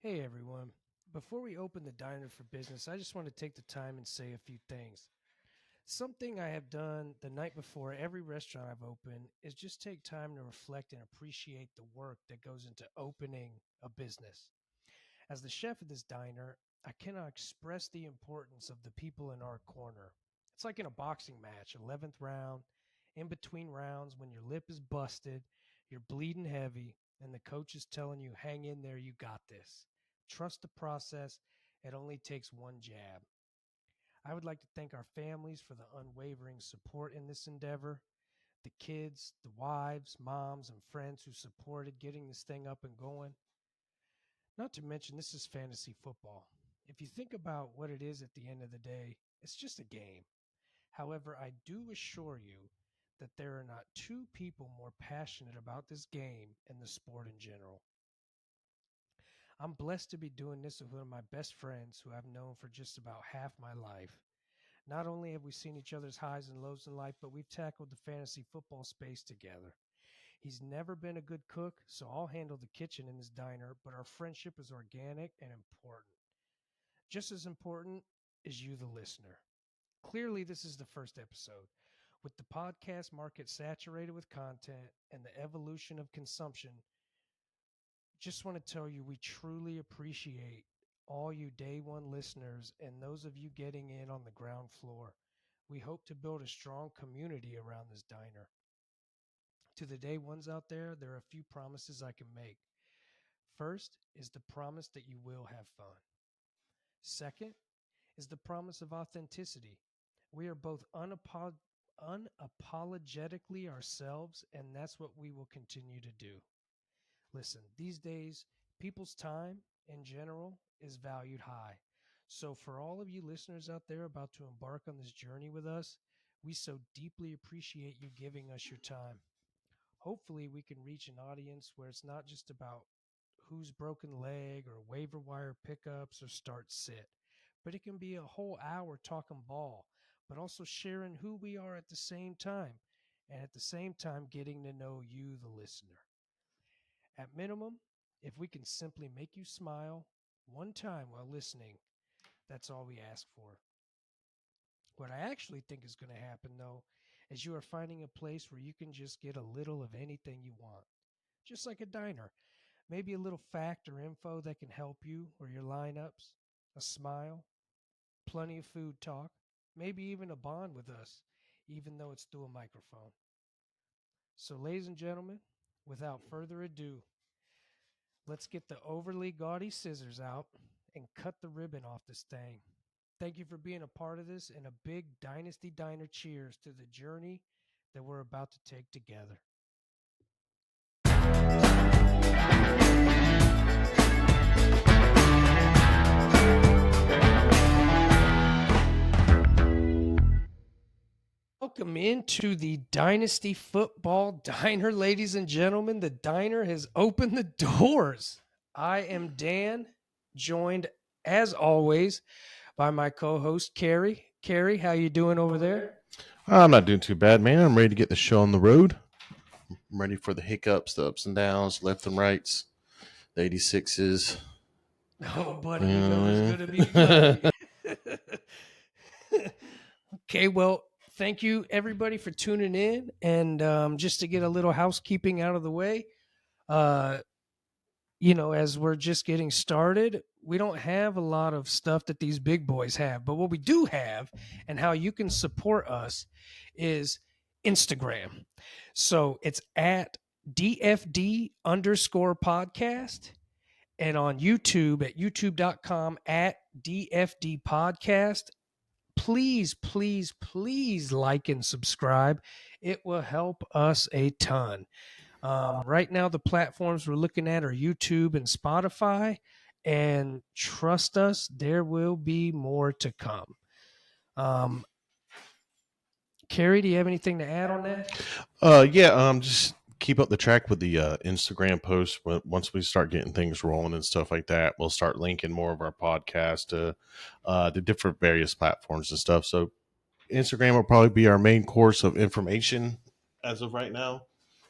Hey everyone. Before we open the diner for business, I just want to take the time and say a few things. Something I have done the night before every restaurant I've opened is just take time to reflect and appreciate the work that goes into opening a business. As the chef of this diner, I cannot express the importance of the people in our corner. It's like in a boxing match, 11th round, in between rounds when your lip is busted, you're bleeding heavy, and the coach is telling you, hang in there, you got this. Trust the process, it only takes one jab. I would like to thank our families for the unwavering support in this endeavor. The kids, the wives, moms, and friends who supported getting this thing up and going. Not to mention, this is fantasy football. If you think about what it is at the end of the day, it's just a game. However, I do assure you that there are not two people more passionate about this game and the sport in general. I'm blessed to be doing this with one of my best friends who I've known for just about half my life. Not only have we seen each other's highs and lows in life, but we've tackled the fantasy football space together. He's never been a good cook, so I'll handle the kitchen in his diner, but our friendship is organic and important. Just as important is you, the listener. Clearly, this is the first episode. With the podcast market saturated with content and the evolution of consumption, just want to tell you we truly appreciate all you day one listeners and those of you getting in on the ground floor. We hope to build a strong community around this diner. To the day ones out there, there are a few promises I can make. First is the promise that you will have fun. Second is the promise of authenticity. We are both unapologetically ourselves, and that's what we will continue to do. Listen, these days, people's time in general is valued high. So, for all of you listeners out there about to embark on this journey with us, we so deeply appreciate you giving us your time. Hopefully, we can reach an audience where it's not just about who's broken leg or waiver wire pickups or start sit, but it can be a whole hour talking ball, but also sharing who we are at the same time, and at the same time getting to know you, the listener. At minimum, if we can simply make you smile one time while listening, that's all we ask for. What I actually think is going to happen, though, is you are finding a place where you can just get a little of anything you want, just like a diner. Maybe a little fact or info that can help you or your lineups, a smile, plenty of food talk, maybe even a bond with us, even though it's through a microphone. So, ladies and gentlemen, without further ado, let's get the overly gaudy scissors out and cut the ribbon off this thing. Thank you for being a part of this, and a big Dynasty Diner cheers to the journey that we're about to take together. Welcome into the Dynasty Football Diner, ladies and gentlemen. The diner has opened the doors. I am Dan, joined as always by my co-host Carrie. Carrie, how you doing over there? I'm not doing too bad, man. I'm ready to get the show on the road. I'm ready for the hiccups, the ups and downs, left and rights, the 86s. Oh, buddy, You you know there's know going to be what plenty. Okay, well, thank you everybody for tuning in. And just to get a little housekeeping out of the way, uh, as we're just getting started, we don't have a lot of stuff that these big boys have. But what we do have and how you can support us is Instagram. So it's at DFD underscore podcast and on YouTube at youtube.com at DFD podcast. Please, please, please like and subscribe. It will help us a ton. Right now, the platforms we're looking at are YouTube and Spotify. And trust us, there will be more to come. Carrie, do you have anything to add on that? just keep up the track with the Instagram posts. Once we start getting things rolling and stuff like that, we'll start linking more of our podcast to the different various platforms and stuff. So Instagram will probably be our main course of information as of right now.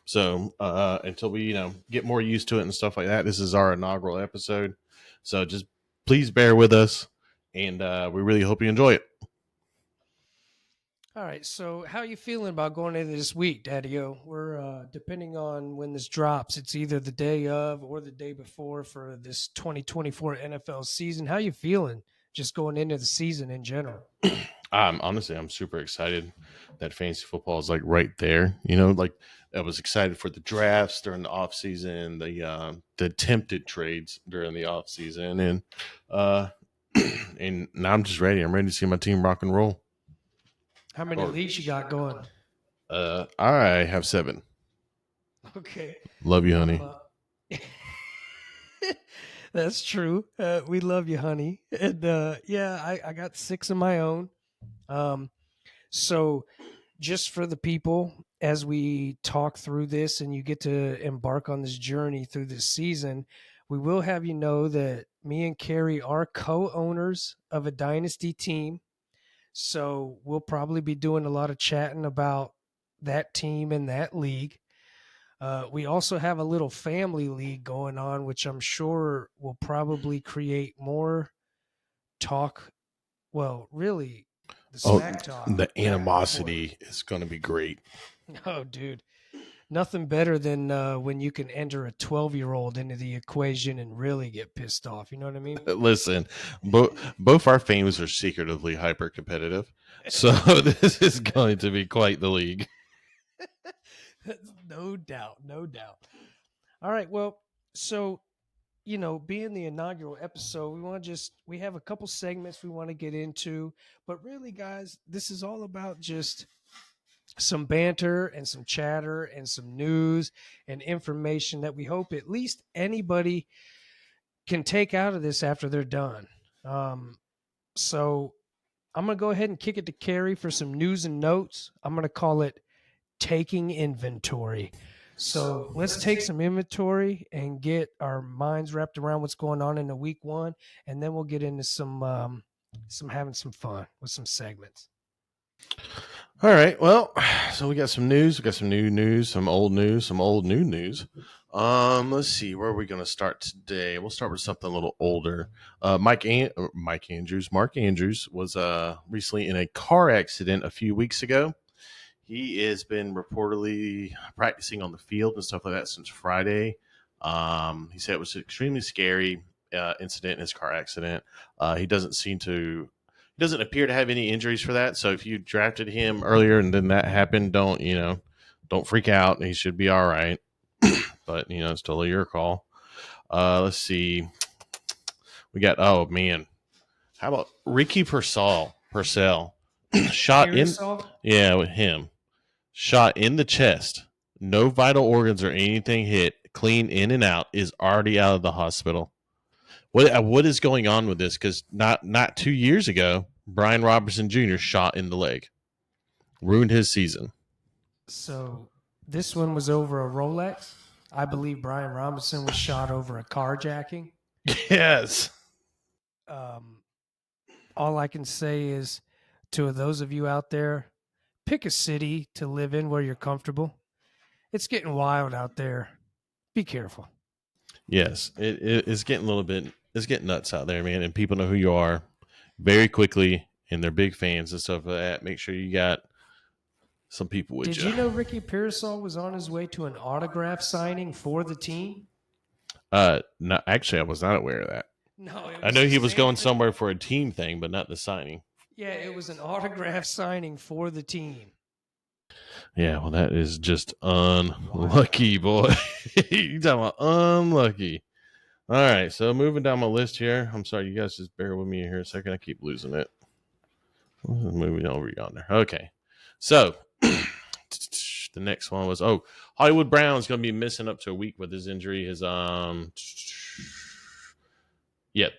So until we get more used to it and stuff like that, this is our inaugural episode. So just please bear with us, and we really hope you enjoy it. All right. So, how you feeling about going into this week, Daddy-O? We're depending on when this drops. It's either the day of or the day before for this 2024 NFL season. How you feeling just going into the season in general? Honestly, I'm super excited that fantasy football is like right there. You know, like I was excited for the drafts during the off season, the attempted trades during the off season, and uh, and now I'm just ready. I'm ready to see my team rock and roll. How many Or, leagues you got going? I have 7. Okay. Love you, I'm honey. That's true. We love you, honey. And yeah, I got 6 of my own. Um, so just for the people, as we talk through this and you get to embark on this journey through this season, we will have you know that me and Carrie are co-owners of a dynasty team. So we'll probably be doing a lot of chatting about that team and that league. We also have a little family league going on, which I'm sure will probably create more talk. Well, really, the Oh, smack talk the back and forth. animosity is going to be great. Oh, dude, nothing better than when you can enter a 12-year-old into the equation and really get pissed off. You know what I mean? Listen, both our fames are secretively hyper competitive, so this is going to be quite the league. No doubt, no doubt. All right, well, so being the inaugural episode, we have a couple segments we want to get into, but really, guys, this is all about just some banter and some chatter and some news and information that we hope at least anybody can take out of this after they're done. So I'm going to go ahead and kick it to Carrie for some news and notes. I'm going to call it taking inventory. So let's take some inventory and get our minds wrapped around what's going on in the week one, and then we'll get into some having some fun with some segments. All right, well, so we got some news. We got some new news, some old news, some old new news. Let's see, where are we going to start today? We'll start with something a little older. Mark Andrews was recently in a car accident a few weeks ago. He has been reportedly practicing on the field and stuff like that since Friday. He said it was an extremely scary incident, his car accident. He doesn't appear to have any injuries for that. So if you drafted him earlier and then that happened, don't freak out. He should be all right. But it's totally your call. Let's see. We got oh man, how about Ricky Purcell shot in? Pearsall? Yeah, with him. Shot in the chest. No vital organs or anything hit. Clean in and out. Is already out of the hospital. What is going on with this? Because not 2 years ago, Brian Robertson Jr. shot in the leg, ruined his season. So this one was over a Rolex. I believe Brian Robinson was shot over a carjacking. Yes. Um, all I can say is to those of you out there, pick a city to live in where you're comfortable. It's getting wild out there. Be careful. Yes. It's getting a little bit. It's getting nuts out there, man, and people know who you are very quickly, and they're big fans and stuff like that. Make sure you got some people with Did you. you know Ricky Pearsall was on his way to an autograph signing for the team? No, actually, I was not aware of that. No, it I was know the he was going Sanford. somewhere for a team thing, but not the signing. Yeah, it was an autograph signing for the team. Yeah, well, that is just unlucky, boy. You talking about unlucky? All right, so moving down my list here. I'm sorry, you guys just bear with me here a second. I keep losing it. Moving over yonder. Okay, so the next one was Hollywood Brown's going to be missing up to a week with his injury. His yeah,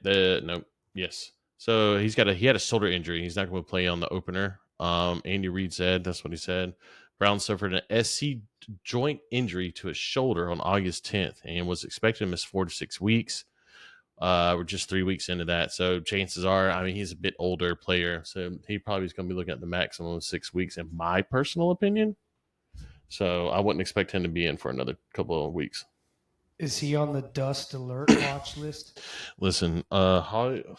the no, yes. So he had a shoulder injury. He's not going to play on the opener. Andy Reid said that's what he said. Brown suffered an SC joint injury to his shoulder on August 10th and was expected to miss 4 to 6 weeks. We're just 3 weeks into that, so chances are, I mean, he's a bit older player, so he probably is going to be looking at the maximum of 6 weeks, in my personal opinion. So I wouldn't expect him to be in for another couple of weeks. Is he on the dust alert watch list? Listen, the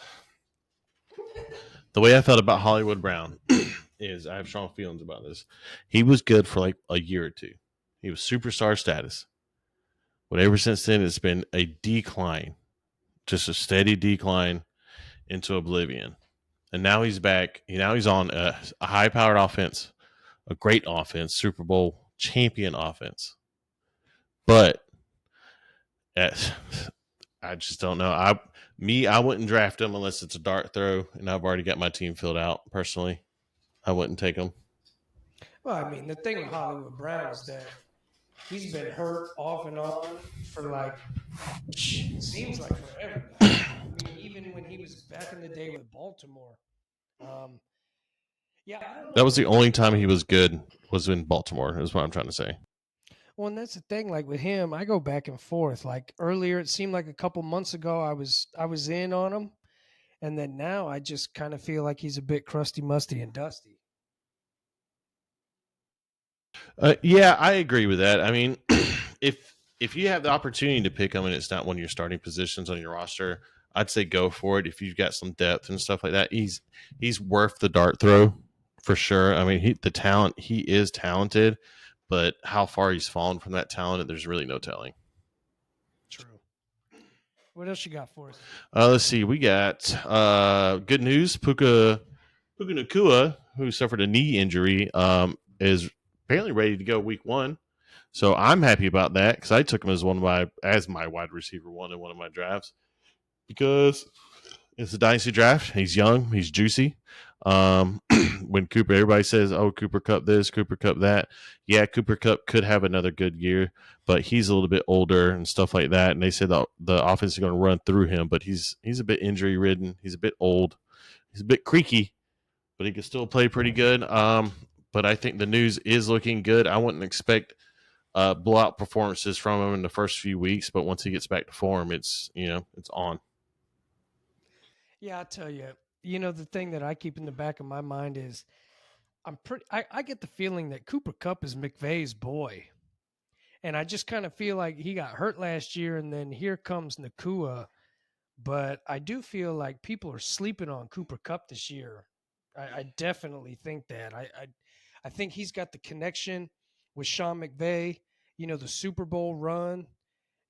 way I felt about Hollywood Brown is I have strong feelings about this. He was good for like a year or two. He was superstar status. But ever since then, it's been a decline, just a steady decline into oblivion. And now he's back. Now he's on a high powered offense, a great offense, Super Bowl champion offense. But eh, I just don't know. I wouldn't draft him unless it's a dart throw, and I've already got my team filled out personally. I wouldn't take him. Well, I mean, the thing with Hollywood Brown is that he's been hurt off and on for like it seems like forever now. I mean, even when he was back in the day with Baltimore. Um, yeah, I don't That know was the with only time he was good was in Baltimore. Is what I'm trying to say. well, and that's the thing. Like with him, I go back and forth. Like earlier, it seemed like a couple months ago, I was in on him, and then now I just kind of feel like he's a bit crusty, musty, and dusty. Yeah, I agree with that. I mean, if you have the opportunity to pick him and it's not one of your starting positions on your roster, I'd say go for it. If you've got some depth and stuff like that, he's worth the dart throw for sure. I mean, he is talented, but how far he's fallen from that talent, there's really no telling. True. What else you got for us? Let's see. We got good news. Puka Nakua, who suffered a knee injury, is apparently ready to go week one. So I'm happy about that because I took him as my wide receiver one in one of my drafts because it's a dynasty draft. He's young, he's juicy. When everybody says, "Oh, Cooper Cup this, Cooper Cup that," yeah, Cooper Cup could have another good year, but he's a little bit older and stuff like that. And they said the offense is going to run through him, but he's a bit injury ridden. He's a bit old. He's a bit creaky, but he can still play pretty good. But I think the news is looking good. I wouldn't expect blowout performances from him in the first few weeks, but once he gets back to form, it's on. Yeah, I'll tell you. The thing that I keep in the back of my mind is I get the feeling that Cooper Cup is McVay's boy. And I just kind of feel like he got hurt last year and then here comes Nakua. But I do feel like people are sleeping on Cooper Cup this year. I definitely think that. I think he's got the connection with Sean McVay, the Super Bowl run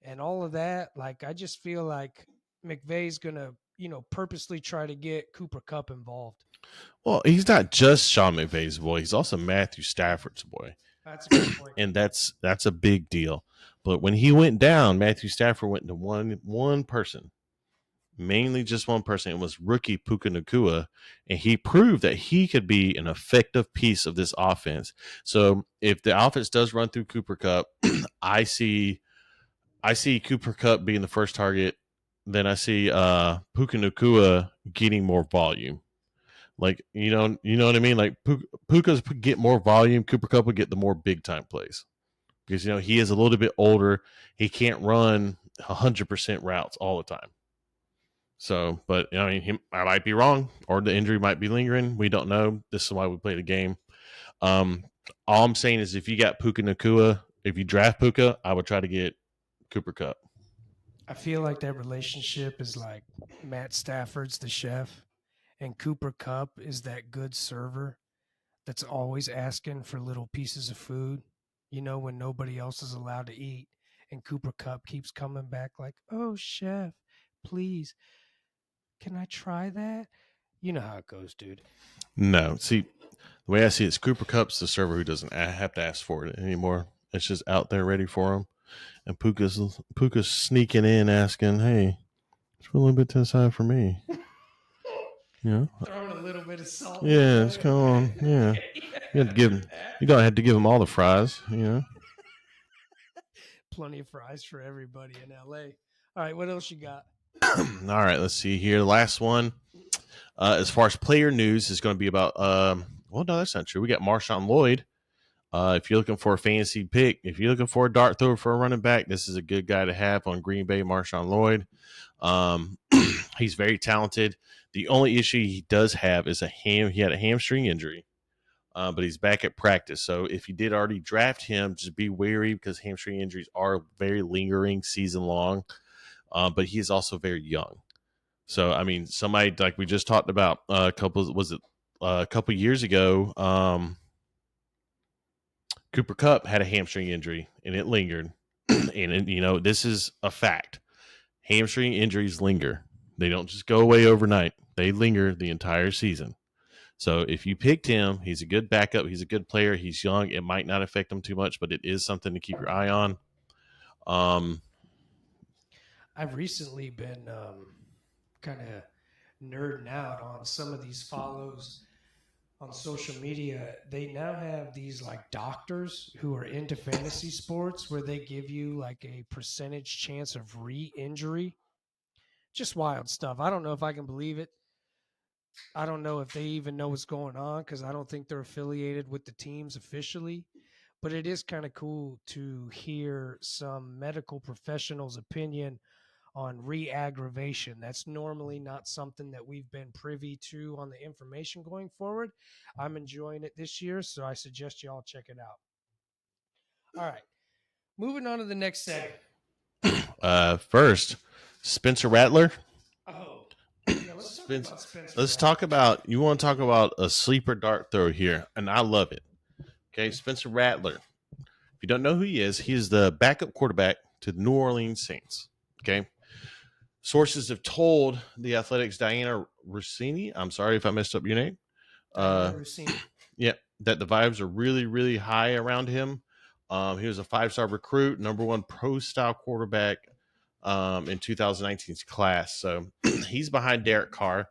and all of that. Like I just feel like McVay's gonna, purposely try to get Cooper Cup involved. Well, he's not just Sean McVay's boy; he's also Matthew Stafford's boy, That's a good point. and that's a big deal. But when he went down, Matthew Stafford went to one person, mainly just one person. It was rookie Puka Nakua, and he proved that he could be an effective piece of this offense. So if the offense does run through Cooper Cup, I see Cooper Cup being the first target. Then I see Puka Nakua getting more volume. Like you know what I mean. Like Puka's get more volume. Cooper Cup would get the more big time plays because he is a little bit older. He can't run 100% routes all the time. So, but I mean, I might be wrong, or the injury might be lingering. We don't know. This is why we play the game. Um, all I'm saying is, if you got Puka Nakua, if you draft Puka, I would try to get Cooper Cup. I feel like that relationship is like Matt Stafford's the chef and Cooper Cup is that good server that's always asking for little pieces of food, when nobody else is allowed to eat. And Cooper Cup keeps coming back like, oh, chef, please, can I try that? You know how it goes, dude. No, see, the way I see it is Cooper Cup's the server who doesn't have to ask for it anymore. It's just out there ready for him. And Puka's sneaking in asking, "Hey, it's a little bit too high for me." Yeah, Throwing a little bit of salt in yeah, the it's wound. come on. Yeah, Yeah, you have to I give like him. that. You don't have to give him all the fries. Plenty of fries for everybody in LA. All right, what else you got? All right, let's see here. Last one. As far as player news is going to be about. Well, no, that's not true. We got Marshawn Lloyd. If you're looking for a fantasy pick, if you're looking for a dart thrower for a running back, this is a good guy to have on Green Bay. Marshawn Lloyd. Um, he's very talented. The only issue he does have is He had a hamstring injury. but he's back at practice. So if you did already draft him, just be wary because hamstring injuries are very lingering season long. But he is also very young. So I mean, somebody like we just talked about a couple years ago. Cooper Kupp had a hamstring injury and it lingered, and this is a fact. Hamstring injuries linger; they don't just go away overnight. They linger the entire season. So if you picked him, he's a good backup. He's a good player. He's young. It might not affect him too much, but it is something to keep your eye on. Um, I've recently been kind of nerding out on some of these follows on social media. They now have these like doctors who are into fantasy sports where they give you like a percentage chance of re-injury. Just wild stuff. I don't know if I can believe it. I don't know if they even know what's going on because I don't think they're affiliated with the teams officially. But it is kind of cool to hear some medical professionals' opinion on re-aggravation. That's normally not something that we've been privy to on the information going forward. I'm enjoying it this year, so I suggest you all check it out. All right, moving on to the next segment. First, Spencer Rattler. Oh, yeah, let's talk about Spencer. Let's talk about. You want to talk about a sleeper dart throw here, and I love it. Okay, Spencer Rattler. If you don't know who he is the backup quarterback to the New Orleans Saints. Okay, sources have told the Athletics' Diana Rossini. I'm sorry if I messed up your name. Diana Rossini. Yeah, that the vibes are really, really high around him. He was a 5-star recruit, number one pro style quarterback in 2019's class. So he's behind Derek Carr.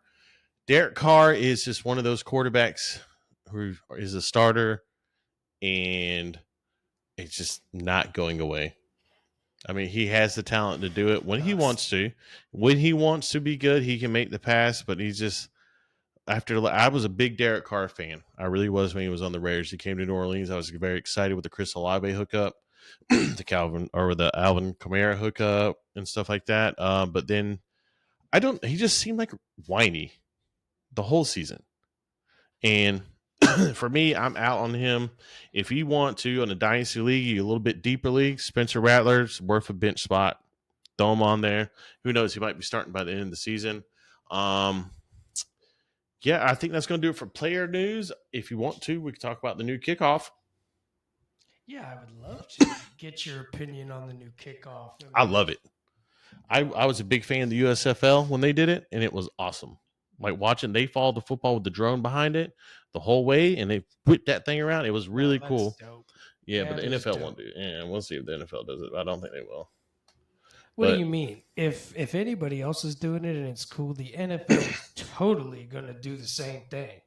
Derek Carr is just one of those quarterbacks who is a starter and it's just not going away. I mean, he has the talent to do it when he wants to. When he wants to be good, he can make the pass, but he's just I was a big Derek Carr fan. I really was when he was on the Raiders. He came to New Orleans. I was very excited with the Chris Olave hookup, the Alvin Kamara hookup and stuff like that. But then he just seemed like whiny the whole season. And for me, I'm out on him. If you want to, on a dynasty league, a little bit deeper league, Spencer Rattler's worth a bench spot. Throw him on there. Who knows? He might be starting by the end of the season. Yeah, I think that's going to do it for player news. If you want to, we can talk about the new kickoff. Yeah, I would love to get your opinion on the new kickoff. I love it. I was a big fan of the USFL when they did it, and it was awesome. Like watching, they followed the football with the drone behind it the whole way, and they whipped that thing around. It was really cool. Dope. Yeah, That but the is NFL dope. won't do it. And we'll see if the NFL does it. I don't think they will. What do But you mean? If anybody else is doing it and it's cool, the NFL is totally going to do the same thing.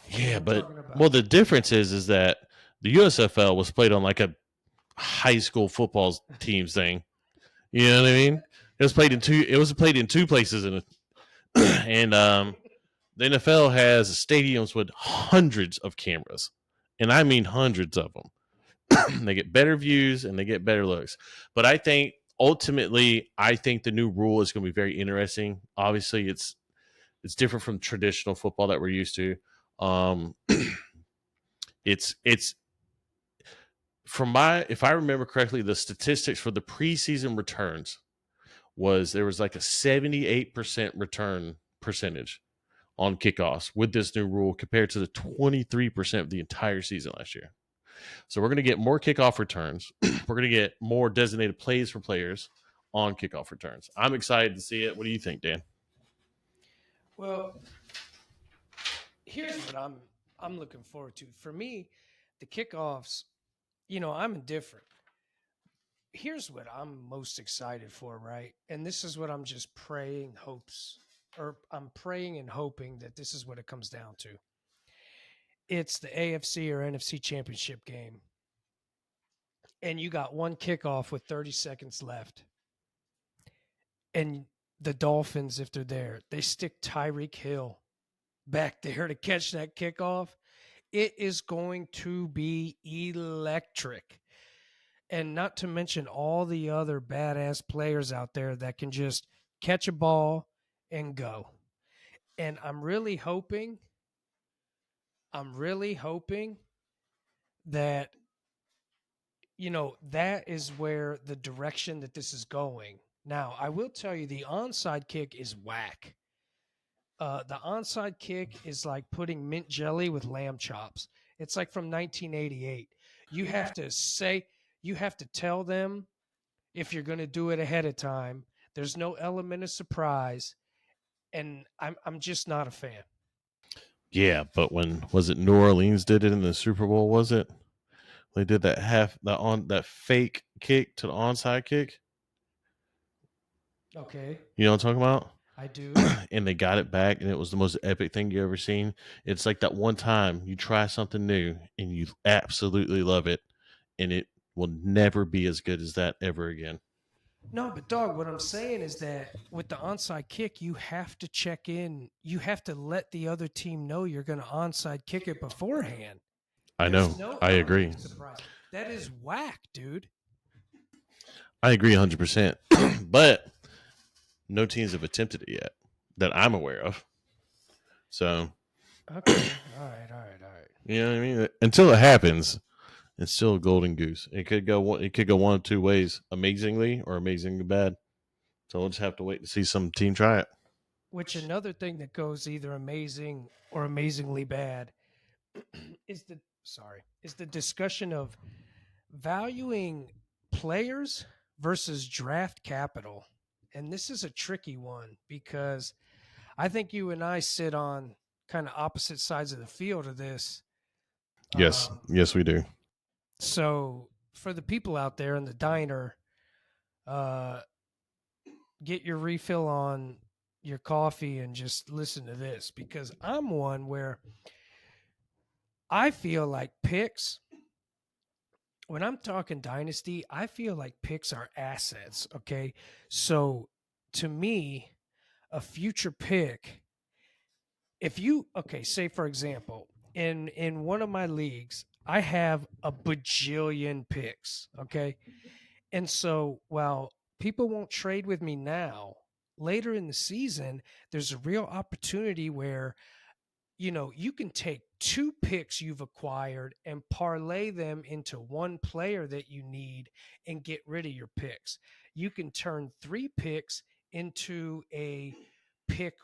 yeah, but the difference is that the USFL was played on like a high school football teams thing. You know what I mean? It was played in two. It was played in two places, and the NFL has stadiums with hundreds of cameras, and I mean hundreds of them. They get better views and they get better looks. But I think ultimately, the new rule is going to be very interesting. Obviously, it's different from traditional football that we're used to. Um, it's if I remember correctly, the statistics for the preseason returns there was like a 78% return percentage on kickoffs with this new rule compared to the 23% of the entire season last year. So we're going to get more kickoff returns. We're going to get more designated plays for players on kickoff returns. I'm excited to see it. What do you think, Dan? Well, here's what I'm looking forward to. For me, the kickoffs, I'm indifferent. Here's what I'm most excited for, right? And this is what I'm just I'm praying and hoping that this is what it comes down to. It's the AFC or NFC championship game. And you got one kickoff with 30 seconds left. And the Dolphins, if they're there, they stick Tyreek Hill back there to catch that kickoff. It is going to be electric. And not to mention all the other badass players out there that can just catch a ball and go. And I'm really hoping I'm really hoping that that is where the direction that this is going. Now, I will tell you the onside kick is whack. The onside kick is like putting mint jelly with lamb chops. It's like from 1988. You have to say, you have to tell them if you're going to do it ahead of time. There's no element of surprise, and I'm just not a fan. Yeah, but when was it New Orleans did it in the Super Bowl? Was it they did that fake kick to the onside kick? Okay, You know what I'm talking about? I do. And they got it back, and it was the most epic thing you ever seen. It's like that one time you try something new and you absolutely love it, and it will never be as good as that ever again. No, but dog, what I'm saying is that with the onside kick, you have to check in. You have to let the other team know you're going to onside kick it beforehand. I There's know. no I element agree. of surprise. That is whack, dude. I agree 100%. But no teams have attempted it yet that I'm aware of. So, Okay. All right. All right. All right. you know what I mean? Until it happens, it's still a golden goose. It could go one of two ways, amazingly or amazingly bad. So we'll just have to wait to see some team try it. Which another thing that goes either amazing or amazingly bad is the discussion of valuing players versus draft capital. And this is a tricky one because I think you and I sit on kind of opposite sides of the field of this. Yes. Um, Yes, we do. so for the people out there in the diner, uh, get your refill on your coffee and just listen to this because I'm one where I feel like picks, when I'm talking dynasty, I feel like picks are assets. Okay. So to me, a future pick, if you, okay, say for example, in one of my leagues, I have a bajillion picks. Okay. And so while people won't trade with me now, later in the season, there's a real opportunity where you can take two picks you've acquired and parlay them into one player that you need and get rid of your picks. You can turn three picks into a pick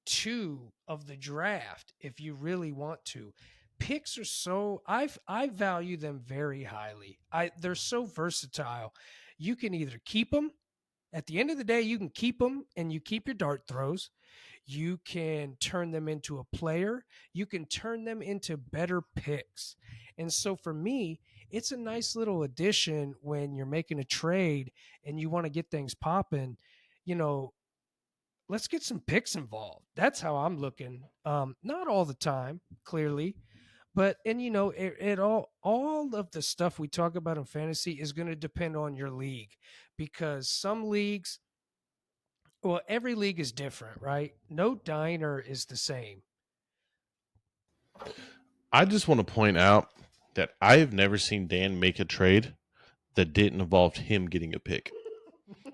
two of the draft if you really want to. Picks are I value them very highly. They're so versatile. You can either keep them at the end of the day, you can keep them and you keep your dart throws. You can turn them into a player. You can turn them into better picks. And so for me, it's a nice little addition when you're making a trade and you want to get things popping. You know, let's get some picks involved. That's how I'm looking. Not all the time, clearly, but and it all of the stuff we talk about in fantasy is going to depend on your league because some leagues, well, every league is different, right? No diner is the same. I just want to point out that I have never seen Dan make a trade that didn't involve him getting a pick.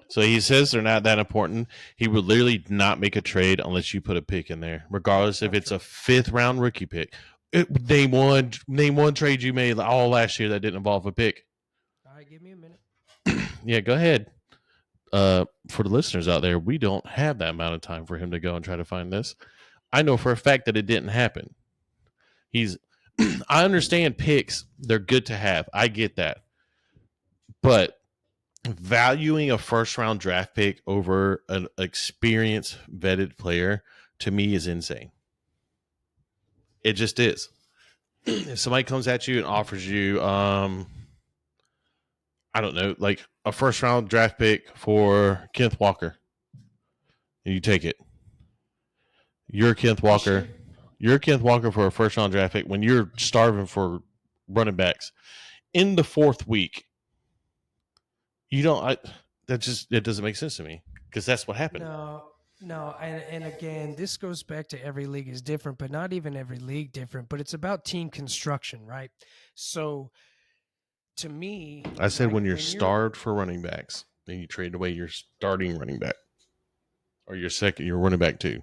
So he says they're not that important. He would literally not make a trade unless you put a pick in there, regardless if Not it's a true. fifth round rookie pick. Name one trade you made all last year that didn't involve a pick. All right, give me a minute. Yeah, go ahead. For the listeners out there, we don't have that amount of time for him to go and try to find this. I know for a fact that it didn't happen. He's I understand picks, they're good to have. I get that. But valuing a first round draft pick over an experienced vetted player to me is insane. It just is. If somebody comes at you and offers you I don't know, like a first round draft pick for Kenneth Walker, and you take it. You're Kenneth This Walker. year? You're Kenneth Walker for a first round draft pick when you're starving for running backs in the fourth week. You don't. That just it doesn't make sense to me because that's what happened. No, no, and again, this goes back to every league is different, but not even every league different. But it's about team construction, right? So to me, I said like when you're when you're starved for running backs, then you trade away your starting running back or your running back too.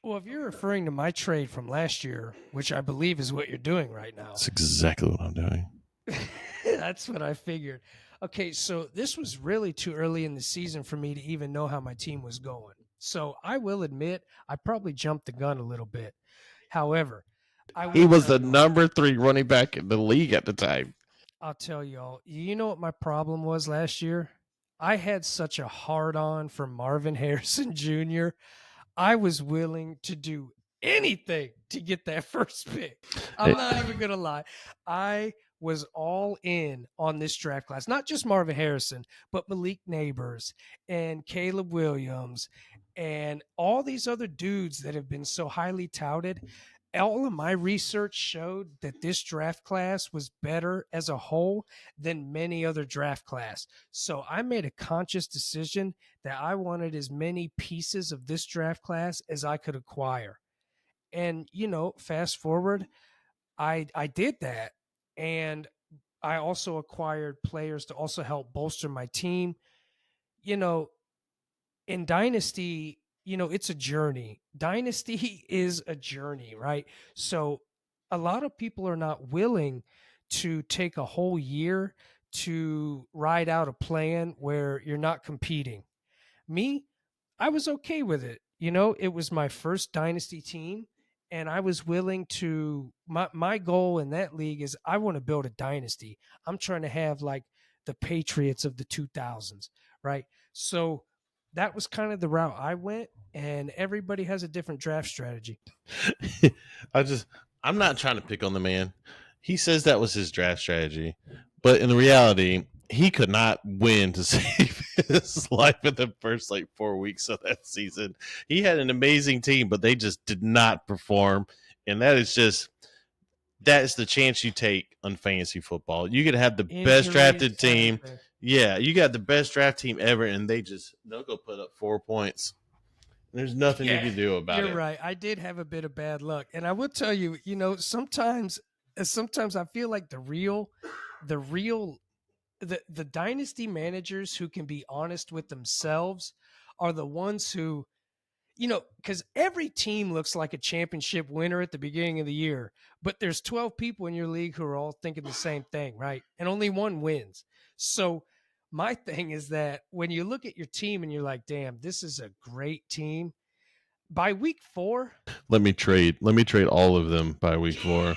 Well, if you're referring to my trade from last year, which I believe is what you're doing right now, That's exactly what I'm doing. that's what I figured. Okay, so this was really too early in the season for me to even know how my team was going. So I will admit I probably jumped the gun a little bit. However, I He will was tell the y'all, number 3 running back in the league at the time. I'll tell y'all, you know what my problem was last year? I had such a hard on for Marvin Harrison Jr. I was willing to do anything to get that first pick. I'm not even going to lie. I was all in on this draft class, not just Marvin Harrison, but Malik Neighbors and Caleb Williams and all these other dudes that have been so highly touted. All of my research showed that this draft class was better as a whole than many other draft class. So I made a conscious decision that I wanted as many pieces of this draft class as I could acquire. And fast forward, I did that, and I also acquired players to also help bolster my team. You know, in Dynasty, it's a journey. Dynasty is a journey, right? So a lot of people are not willing to take a whole year to ride out a plan where you're not competing. Me, I was okay with it. It was my first dynasty team, and I was willing to. My goal in that league is I want to build a dynasty. I'm trying to have like the Patriots of the 2000s, right? So that was kind of the route I went, and everybody has a different draft strategy. I just, I'm not trying to pick on the man. He says that was his draft strategy, but in reality, he could not win to save his life in the first like 4 weeks of that season. He had an amazing team, but they just did not perform, and that is the chance you take on fantasy football. You could have the best Injuries, drafted team. everything. Yeah, you got the best draft team ever, and they'll go put up 4 points. There's nothing you Yeah, can do about you're it. right. I did have a bit of bad luck, and I will tell you, sometimes I feel like the real, the dynasty managers who can be honest with themselves are the ones who, because every team looks like a championship winner at the beginning of the year, but there's 12 people in your league who are all thinking the same thing, right? And only one wins. So my thing is that when you look at your team and you're like, damn, this is a great team, by week 4, Let me trade all of them by week 4.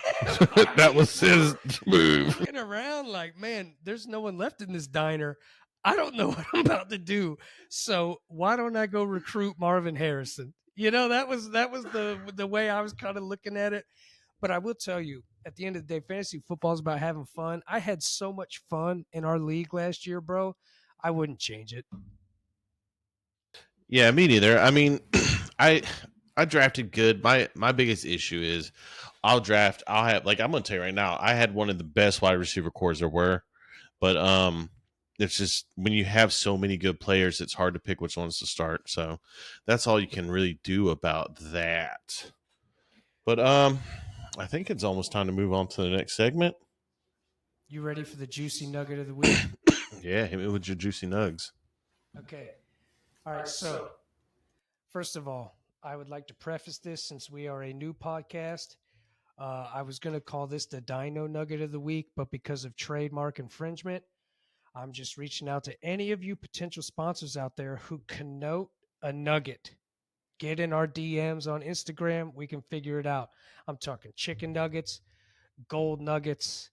by That week was his 4, you're move. looking around like, man, there's no one left in this diner. I don't know what I'm about to do. So why don't I go recruit Marvin Harrison? That was the way I was kind of looking at it. But I will tell you, at the end of the day, fantasy football is about having fun. I had so much fun in our league last year, bro. I wouldn't change it. Yeah, me neither. I mean, I I drafted good. My biggest issue is I'll have like I'm gonna tell you right now, I had one of the best wide receiver cores there were. But it's just when you have so many good players, it's hard to pick which ones to start. So that's all you can really do about that. But I think it's almost time to move on to the next segment. You ready for the juicy nugget of the week? Yeah, hit me with your juicy nugs. Okay. All right. So, first of all, I would like to preface this since we are a new podcast. I was going to call this the Dino Nugget of the Week, but because of trademark infringement, I'm just reaching out to any of you potential sponsors out there who connote a nugget. Get in our DMs on Instagram. We can figure it out. I'm talking chicken nuggets, gold nuggets,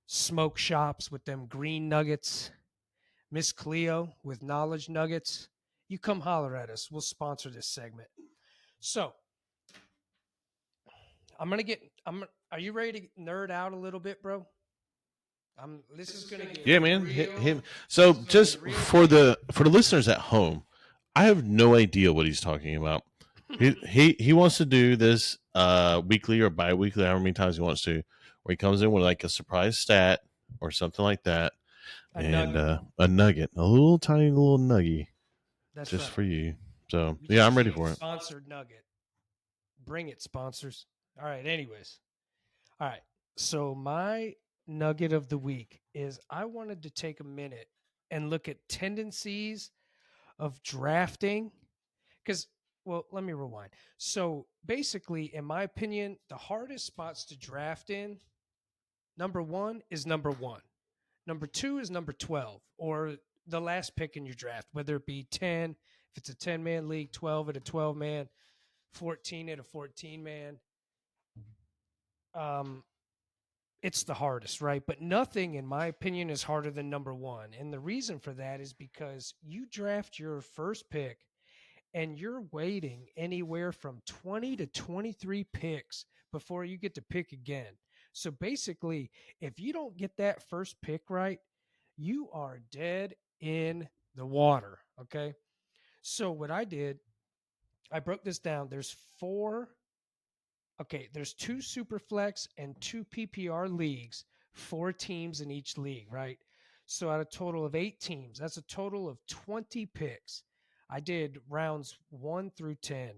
smoke shops with them green nuggets, Miss Cleo with knowledge nuggets. You come holler at us. We'll sponsor this segment. So I'm gonna get. Are you ready to nerd out a little bit, bro? This is gonna get Yeah, man. Hit real. him. This So is gonna just get real for deep. the listeners at home, I have no idea what he's talking about. He wants to do this weekly or bi-weekly, however many times he wants to, where he comes in with like a surprise stat or something like that, A and nugget. a nugget, a little tiny little nuggy That's just right. for you. So We yeah, just I'm ready need a for it. sponsored nugget. Bring it, sponsors. All right. Anyways. All right. So my nugget of the week is I wanted to take a minute and look at tendencies of drafting because Well, let me rewind. So basically, in my opinion, the hardest spots to draft in, number one is number one. Number two is number 12, or the last pick in your draft, whether it be 10, if it's a 10-man league, 12 at a 12-man, 14 at a 14-man. Um, it's the hardest, right? But nothing, in my opinion, is harder than number one. And the reason for that is because you draft your first pick and you're waiting anywhere from 20 to 23 picks before you get to pick again. So basically, if you don't get that first pick right, you are dead in the water. Okay. So what I did, I broke this down. There's four, okay, there's two super flex and two PPR leagues, four teams in each league, right? So out of a total of 8 teams, that's a total of 20 picks. I did rounds 1 through 10.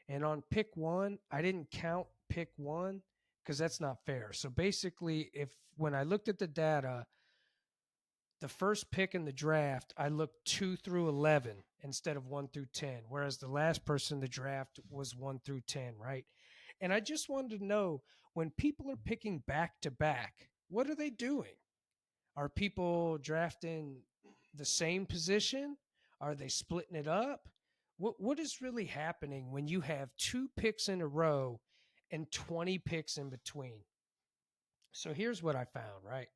And on pick 1, I didn't count pick 1 because that's not fair. So basically, if when I looked at the data, the first pick in the draft, I looked 2 through 11 instead of 1 through 10, whereas the last person in the draft was 1 through 10, right? And I just wanted to know, when people are picking back to back, what are they doing? Are people drafting the same position? Are they splitting it up? What is really happening when you have two picks in a row and 20 picks in between? So here's what I found, right?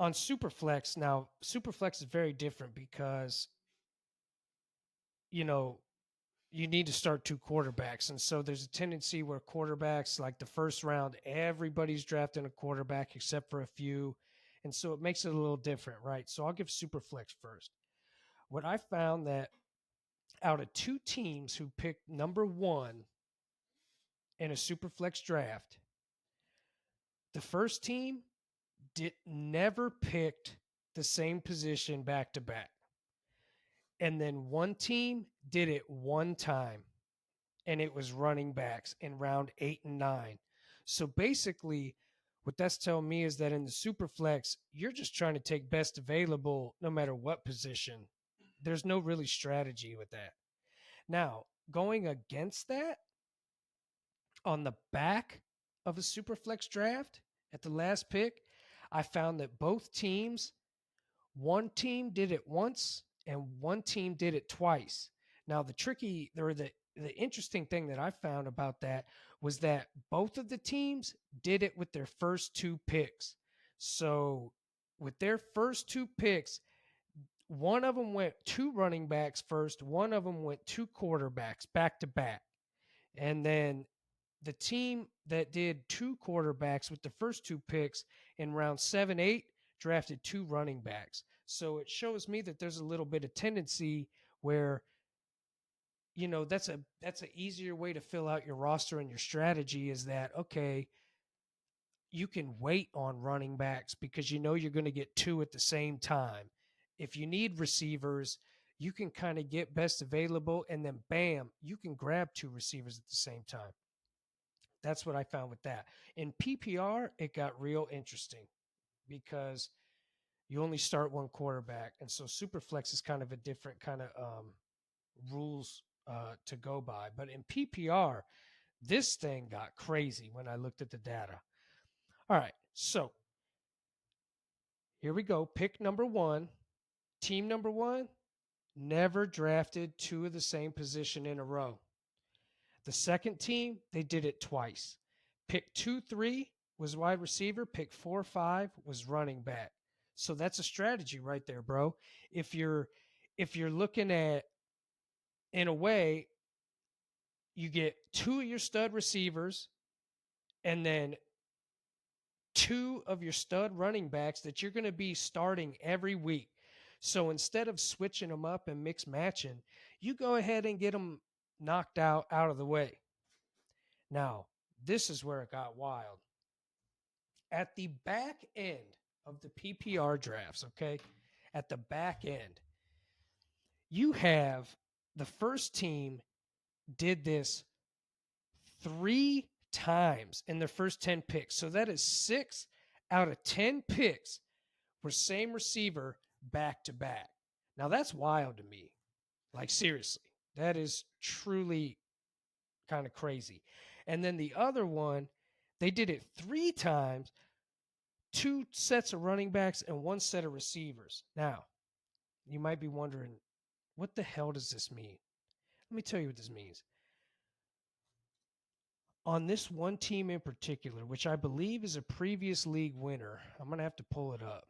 On Superflex, now Superflex is very different because, you know, you need to start two quarterbacks. And so there's a tendency where quarterbacks, like the first round, everybody's drafting a quarterback except for a few. And so it makes it a little different, right? So I'll give Superflex first. What I found that out of two teams who picked number one in a Superflex draft, the first team did never picked the same position back to back. And then one team did it one time, and it was running backs in round 8 and 9. So basically, what that's telling me is that in the super flex, you're just trying to take best available no matter what position. There's no really strategy with that. Now, going against that, on the back of a super flex draft at the last pick, I found that both teams, one team did it once and one team did it twice. Now the interesting thing that I found about that was that both of the teams did it with their first two picks. So with their first two picks, one of them went two running backs first, one of them went two quarterbacks back to back. And then the team that did two quarterbacks with the first two picks in round 7, 8 drafted two running backs. So it shows me that there's a little bit of tendency where, that's an easier way to fill out your roster and your strategy, is that, okay, you can wait on running backs because you know you're going to get two at the same time. If you need receivers, you can kind of get best available, and then bam, you can grab two receivers at the same time. That's what I found with that. In PPR, it got real interesting because you only start one quarterback. And so Superflex is kind of a different kind of rules to go by. But in PPR, this thing got crazy when I looked at the data. All right. So here we go. Pick number one. Team number one never drafted two of the same position in a row. The second team, they did it twice. Pick 2, 3 was wide receiver. Pick 4, 5 was running back. So that's a strategy right there, bro. If you're looking at, in a way, you get two of your stud receivers and then two of your stud running backs that you're going to be starting every week. So instead of switching them up and mix matching, you go ahead and get them knocked out of the way. Now, this is where it got wild. At the back end of the PPR drafts, okay? At the back end, you have the first team did this 3 times in their first 10 picks. So that is 6 out of 10 picks were same receiver back to back. Now that's wild to me. Like, seriously. That is truly kind of crazy. And then the other one, they did it 3 times, 2 sets of running backs and 1 set of receivers. Now, you might be wondering, what the hell does this mean? Let me tell you what this means. On this one team in particular, which I believe is a previous league winner, I'm going to have to pull it up.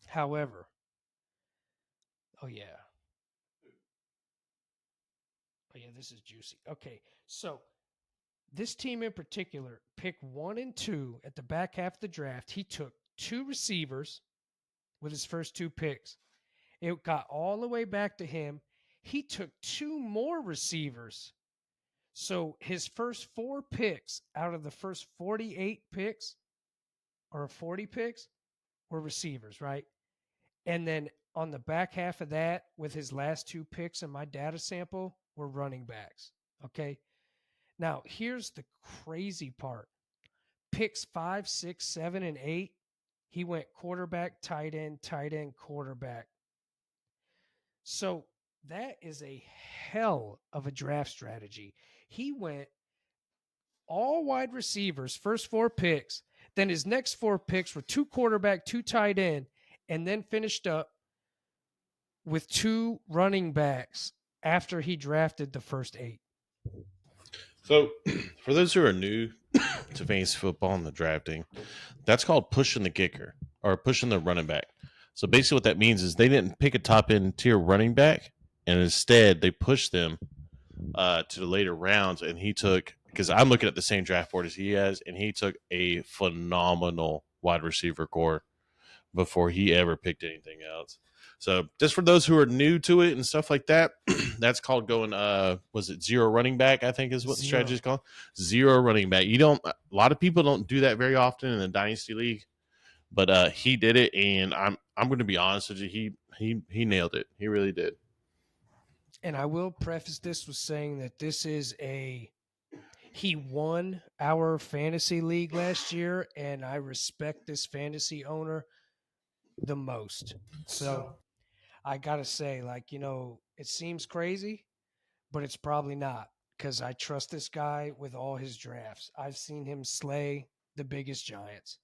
However, oh yeah. Oh yeah, this is juicy. Okay, so this team in particular picked 1 and 2 at the back half of the draft. He took 2 receivers with his first 2 picks. It got all the way back to him. He took 2 more receivers. So his first 4 picks out of the first 48 picks or 40 picks were receivers, right? And then on the back half of that, with his last 2 picks in my data sample, were running backs. Okay. Now, here's the crazy part: picks 5, 6, 7, and 8, he went quarterback, tight end, quarterback. So that is a hell of a draft strategy. He went all wide receivers, first 4 picks. Then his next 4 picks were 2 quarterback, 2 tight end, and then finished up with 2 running backs after he drafted the first 8. So, for those who are new to fantasy football and the drafting, that's called pushing the kicker or pushing the running back. So basically, what that means is they didn't pick a top end tier running back, and instead they pushed them to the later rounds. And he took, because I'm looking at the same draft board as he has, and he took a phenomenal wide receiver core before he ever picked anything else. So just for those who are new to it and stuff like that, that's called going was it zero running back, I think is what the strategy is 0. called. Zero running back. You don't A lot of people don't do that very often in the dynasty league, but he did it, and I'm going to be honest with you, he nailed it. He really did. And I will preface this with saying that this is he won our fantasy league last year, and I respect this fantasy owner the most. So I gotta say, like, it seems crazy, but it's probably not, because I trust this guy with all his drafts. I've seen him slay the biggest giants.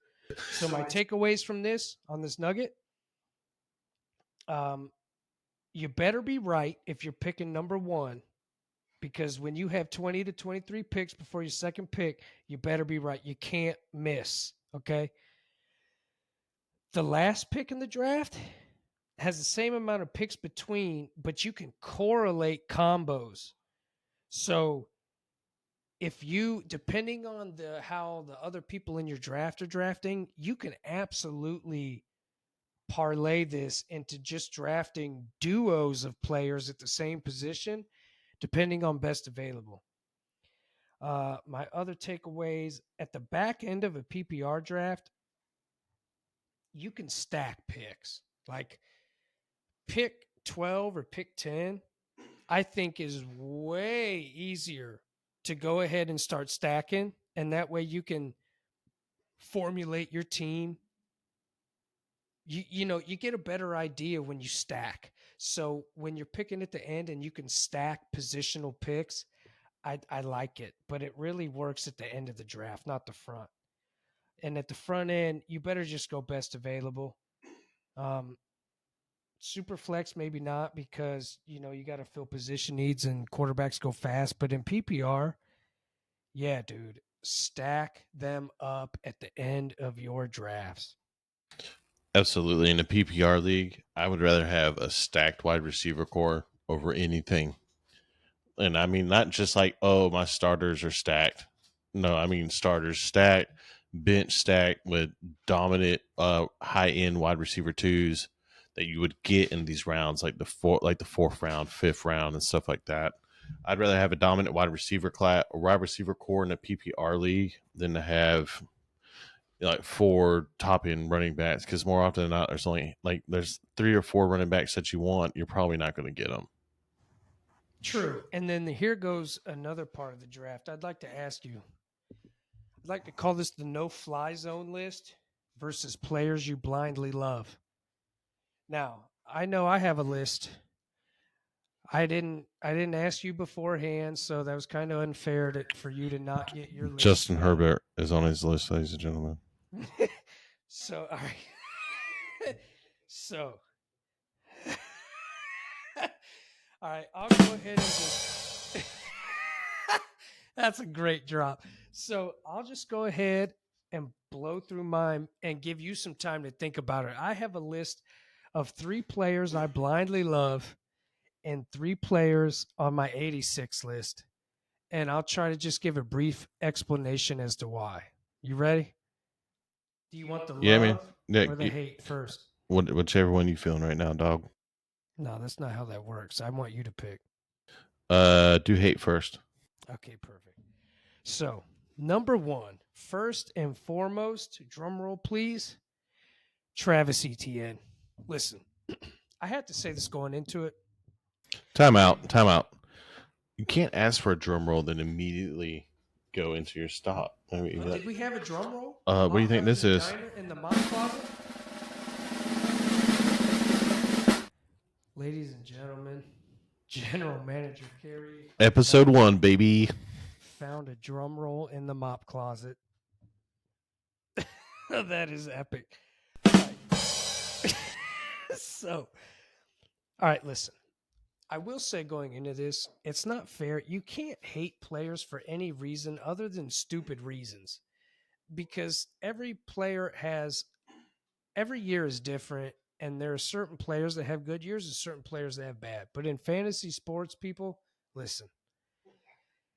So my takeaways from this on this nugget, um, you better be right if you're picking number 1, because when you have 20 to 23 picks before your second pick, you better be right. You can't miss. Okay. The last pick in the draft has the same amount of picks between, but you can correlate combos. So if you, depending on how the other people in your draft are drafting, you can absolutely parlay this into just drafting duos of players at the same position, depending on best available. My other takeaways: at the back end of a PPR draft, you can stack picks. Like pick 12 or pick 10, I think is way easier to go ahead and start stacking. And that way you can formulate your team. You get a better idea when you stack. So when you're picking at the end and you can stack positional picks, I like it. But it really works at the end of the draft, not the front. And at the front end, you better just go best available. Um, super flex, maybe not, because you got to fill position needs and quarterbacks go fast. But in PPR, yeah, dude, stack them up at the end of your drafts. Absolutely. In a PPR league, I would rather have a stacked wide receiver core over anything. And I mean, not just like, oh, my starters are stacked. No, I mean starters stacked, bench stacked with dominant high end wide receiver twos that you would get in these rounds, like the fourth round, fifth round, and stuff like that. I'd rather have a dominant wide receiver core in a PPR league than to have like 4 top end running backs, because more often than not, there's 3 or 4 running backs that you want. You're probably not going to get them. True. And then here goes another part of the draft. I'd like to ask you. I'd like to call this the no-fly zone list versus players you blindly love. Now, I know I have a list. I didn't ask you beforehand, so that was kind of unfair for you to not get your list Justin ready. Herbert is on his list, ladies and gentlemen. So, all right. So, all right, I'll go ahead and just. That's a great drop. So, I'll just go ahead and blow through mine and give you some time to think about it. I have a list of 3 players I blindly love and 3 players on my 86 list. And I'll try to just give a brief explanation as to why. You ready? Do you want the Yeah, man. love Yeah, or the hate first? whichever one you feeling right now, dog. No, that's not how that works. I want you to pick. Do hate first. Okay, perfect. So, number 1, first and foremost, drum roll please, Travis Etienne. Listen, I had to say this going into it. Time out. Time out. You can't ask for a drum roll then immediately go into your stop. I mean, Did we have a drum roll? what do you think this is? In the mop closet? Ladies and gentlemen, General Manager Carey Episode 1, baby. found a drum roll in the mop closet. That is epic. All right. So, all right, listen. I will say going into this, it's not fair. You can't hate players for any reason other than stupid reasons because every year is different, and there are certain players that have good years and certain players that have bad. But in fantasy sports, people, listen,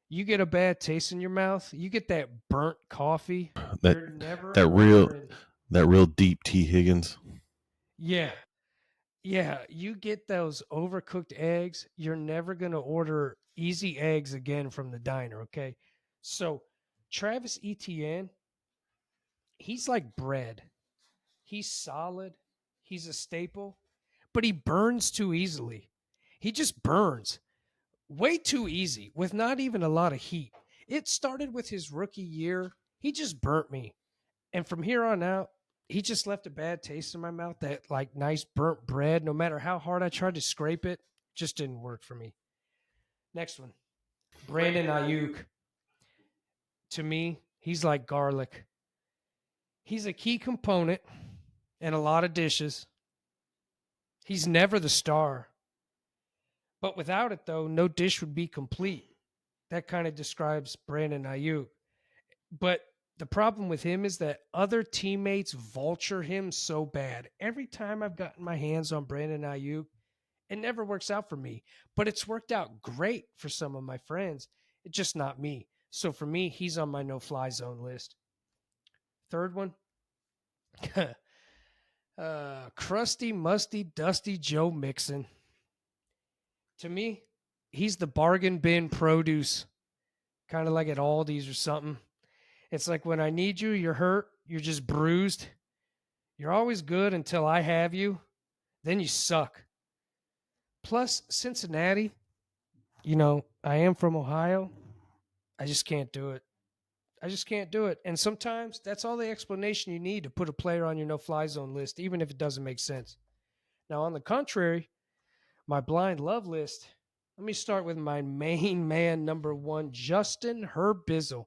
you get a bad taste in your mouth, you get that burnt coffee, That you're never that real ordering. that real deep T Higgins. Yeah. Yeah, you get those overcooked eggs, you're never going to order easy eggs again from the diner, okay? So, Travis Etienne, he's like bread. He's solid, he's a staple, but he burns too easily. He just burns way too easy with not even a lot of heat. It started with his rookie year. He just burnt me. And from here on out, he just left a bad taste in my mouth. That like nice burnt bread, no matter how hard I tried to scrape it, just didn't work for me. Next one, Brandon Ayuk. To me, he's like garlic. He's a key component in a lot of dishes. He's never the star. But without it, though, no dish would be complete. That kind of describes Brandon Ayuk. But the problem with him is that other teammates vulture him so bad. Every time I've gotten my hands on Brandon Ayuk, it never works out for me. But it's worked out great for some of my friends. It's just not me. So for me, he's on my no-fly zone list. Third one, crusty, musty, dusty Joe Mixon. To me, he's the bargain bin produce, kind of like at Aldi's or something. It's like when I need you, you're hurt, you're just bruised. You're always good until I have you, then you suck. Plus, Cincinnati, I am from Ohio. I just can't do it. I just can't do it. And sometimes that's all the explanation you need to put a player on your no fly zone list, even if it doesn't make sense. Now, on the contrary, my blind love list, let me start with my main man, number 1, Justin Herbizzle,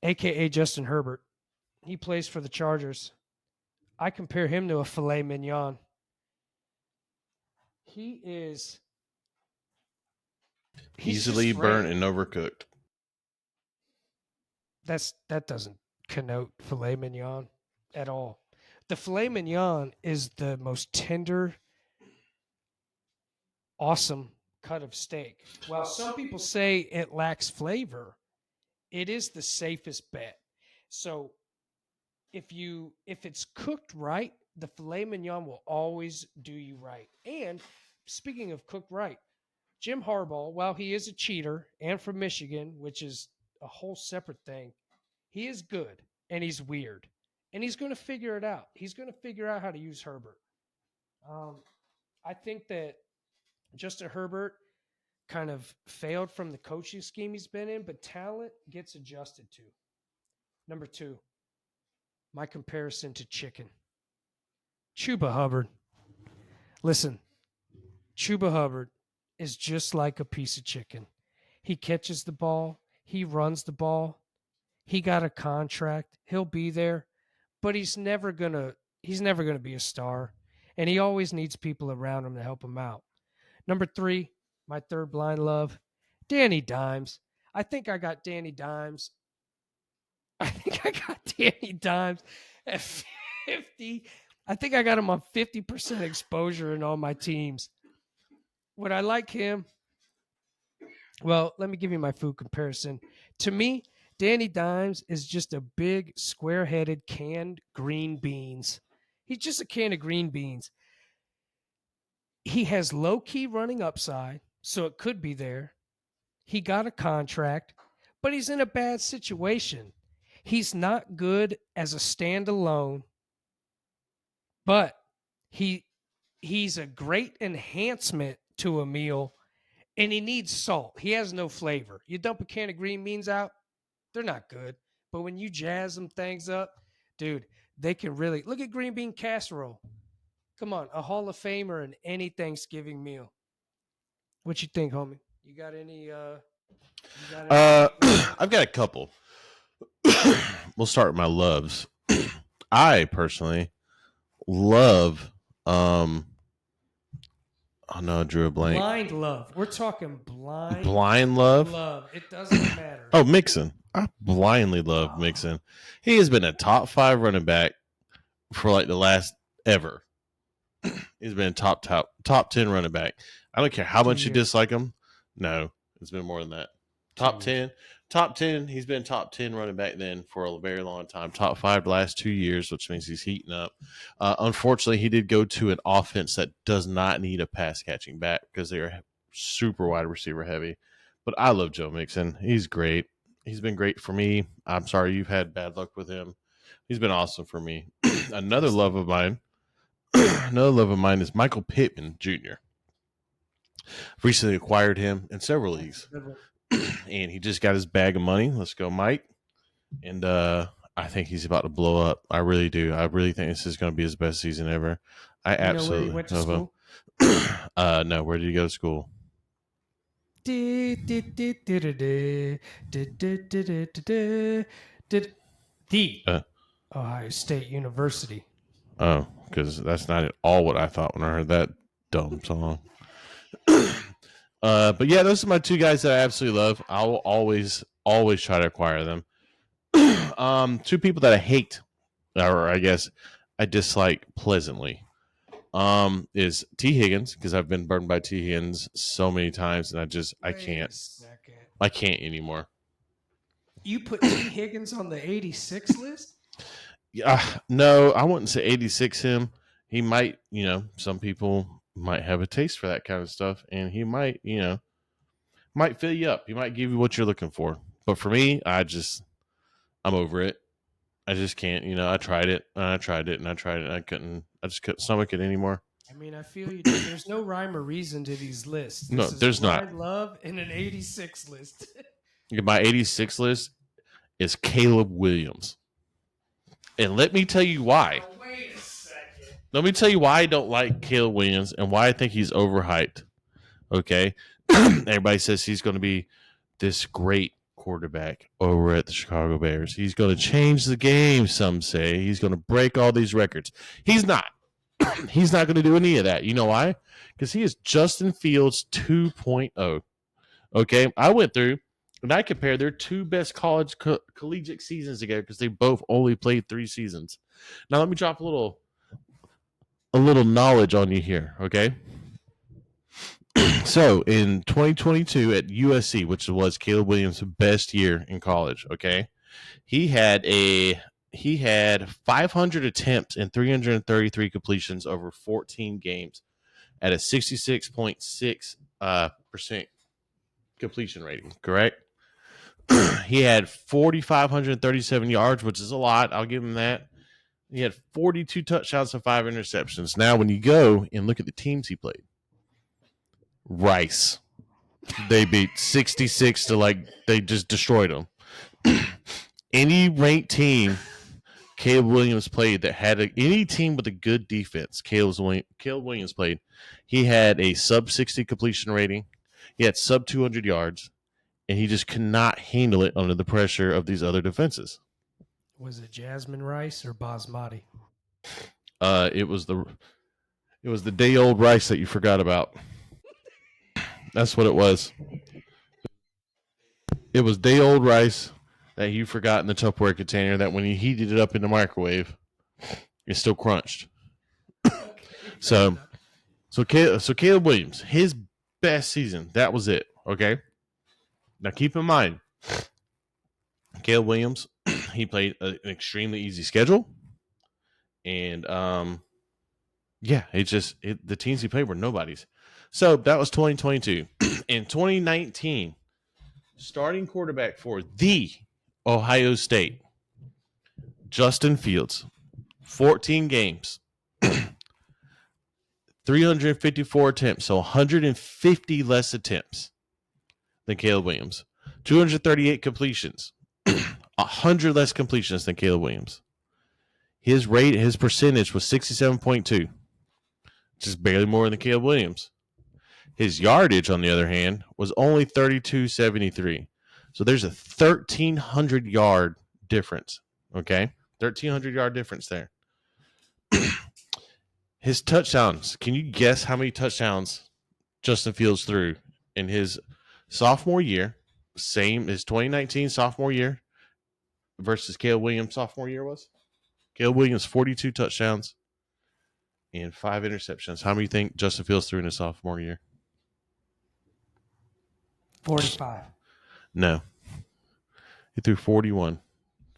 a.k.a. Justin Herbert. He plays for the Chargers. I compare him to a filet mignon. He is he's Easily just great. burnt and overcooked. That doesn't connote filet mignon at all. The filet mignon is the most tender, awesome cut of steak. While some people say it lacks flavor, it is the safest bet. So if it's cooked right, the filet mignon will always do you right. And speaking of cooked right, Jim Harbaugh, while he is a cheater and from Michigan, which is a whole separate thing, he is good and he's weird. And he's going to figure it out. He's going to figure out how to use Herbert. Um, I think that Justin Herbert kind of failed from the coaching scheme he's been in, but talent gets adjusted to. Number 2, my comparison to chicken. Chuba Hubbard. Listen, Chuba Hubbard is just like a piece of chicken. He catches the ball, he runs the ball, he got a contract, he'll be there, but he's never gonna be a star. And he always needs people around him to help him out. Number three, my third blind love, Danny Dimes. I think I got Danny Dimes. I think I got Danny Dimes at 50. I think I got him on 50% exposure in all my teams. Would I like him? Well, let me give you my food comparison. To me, Danny Dimes is just a big, square headed canned green beans. He's just a can of green beans. He has low key running upside, so it could be there. He got a contract, but he's in a bad situation. He's not good as a standalone, but he he's a great enhancement to a meal, and he needs salt. He has no flavor. You dump a can of green beans out, they're not good. But when you jazz them things up, dude, they can really look at green bean casserole. Come on, a Hall of Famer in any Thanksgiving meal. What you think, homie? You got any I've got a couple. We'll start with my loves. I personally love oh no, I drew a blank. blind love? We're talking Blind love. love. It doesn't matter. Oh, Mixon. I blindly love Mixon. He has been a top 5 running back for like the last ever. He's been top 10 running back. I don't care how 2 much you years. dislike him. No, it's been more than that. Top 10. Top 10. He's been top 10 running back then for a very long time. Top 5 the last 2 years, which means he's heating up. Unfortunately, he did go to an offense that does not need a pass catching back because they are super wide receiver heavy. But I love Joe Mixon. He's great. He's been great for me. I'm sorry you've had bad luck with him. He's been awesome for me. Another love of mine is Michael Pittman Jr. Recently acquired him in several leagues. And he just got his bag of money. Let's go, Mike. And I think he's about to blow up. I really do. I really think this is going to be his best season ever. I absolutely where he went to school? No, where did he go to school? The Ohio State University. Oh, because that's not at all what I thought when I heard that dumb song. But yeah, those are my two guys that I absolutely love. I will always try to acquire them. Two people that I hate, or I guess I dislike pleasantly, is T. Higgins, because I've been burned by T. Higgins so many times, and I can't anymore. You put T. Higgins on the 86 list? Yeah, no, I wouldn't say 86 him. He might, some people might have a taste for that kind of stuff, and he might, might fill you up. He might give you what you're looking for. But for me, I'm over it. I just can't, I tried it, and I tried it, and I tried it, and I just couldn't stomach it anymore. I mean, I feel you. There's no rhyme or reason to these lists. No, there's not. Love in an 86 list. My 86 list is Caleb Williams. And let me tell you why. Oh, wait a second. Let me tell you why I don't like Caleb Williams and why I think he's overhyped. Okay? Everybody says he's going to be this great quarterback over at the Chicago Bears. He's going to change the game, some say. He's going to break all these records. He's not. He's not going to do any of that. You know why? Because he is Justin Fields 2.0. Okay? I went through and I compared their two best collegiate seasons together because they both only played 3 seasons. Now let me drop a little knowledge on you here, okay? So in 2022 at USC, which was Caleb Williams' best year in college, okay, he had 500 attempts and 333 completions over 14 games at a 66.6% completion rating, correct? He had 4,537 yards, which is a lot. I'll give him that. He had 42 touchdowns and 5 interceptions. Now, when you go and look at the teams he played, Rice, they beat 66 to they just destroyed them. Any ranked team Caleb Williams played that had any team with a good defense, Caleb Williams played. He had a sub 60 completion rating. He had sub 200 yards, and he just could not handle it under the pressure of these other defenses. Was it Jasmine Rice or Basmati? It was the day old rice that you forgot about. That's what it was. It was day old rice that you forgot in the Tupperware container that when you heated it up in the microwave, it still crunched. So Caleb Williams, his best season, that was it. Okay. Now keep in mind, Caleb Williams, he played an extremely easy schedule, and the teams he played were nobodies. So that was 2022. In 2019, starting quarterback for the Ohio State, Justin Fields, 14 games, 354 attempts, so 150 less attempts than Caleb Williams. 238 completions, 100 less completions than Caleb Williams. His percentage was 67.2, just barely more than Caleb Williams. His yardage, on the other hand, was only 32.73. So there's a 1,300 yard difference. Okay, 1,300 yard difference there. His touchdowns. Can you guess how many touchdowns Justin Fields threw in his sophomore year? Same as 2019 sophomore year versus Caleb Williams sophomore year was. Caleb Williams 42 touchdowns and 5 interceptions. How many do you think Justin Fields threw in his sophomore year? 45. No. He threw 41.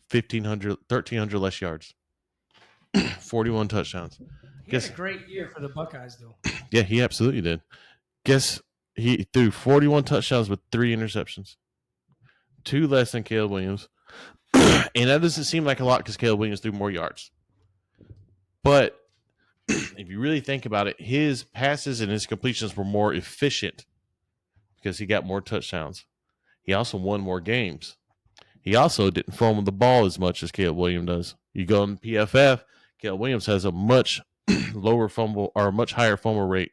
1,300 less yards. 41 touchdowns. He had a great year for the Buckeyes, though. Yeah, he absolutely did. Guess he threw 41 touchdowns with 3 interceptions. 2 less than Caleb Williams. And that doesn't seem like a lot because Caleb Williams threw more yards. But if you really think about it, his passes and his completions were more efficient because he got more touchdowns. He also won more games. He also didn't fumble the ball as much as Caleb Williams does. You go in PFF, Caleb Williams has a much lower fumble or a much higher fumble rate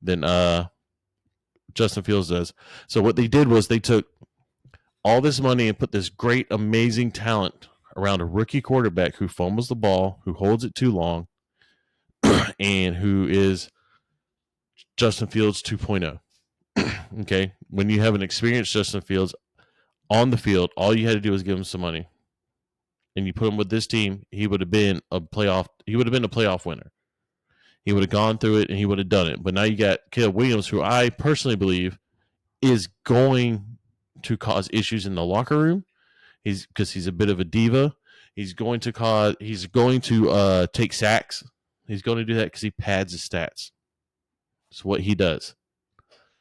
than Justin Fields does. So what they did was they took all this money and put this great, amazing talent around a rookie quarterback who fumbles the ball, who holds it too long, and who is Justin Fields 2.0. Okay? When you have an experienced Justin Fields on the field, all you had to do was give him some money. And you put him with this team, he would have been a playoff winner. He would have gone through it and he would have done it. But now you got Caleb Williams, who I personally believe is going to cause issues in the locker room. Because he's a bit of a diva. He's going to take sacks. He's going to do that because he pads his stats. It's what he does.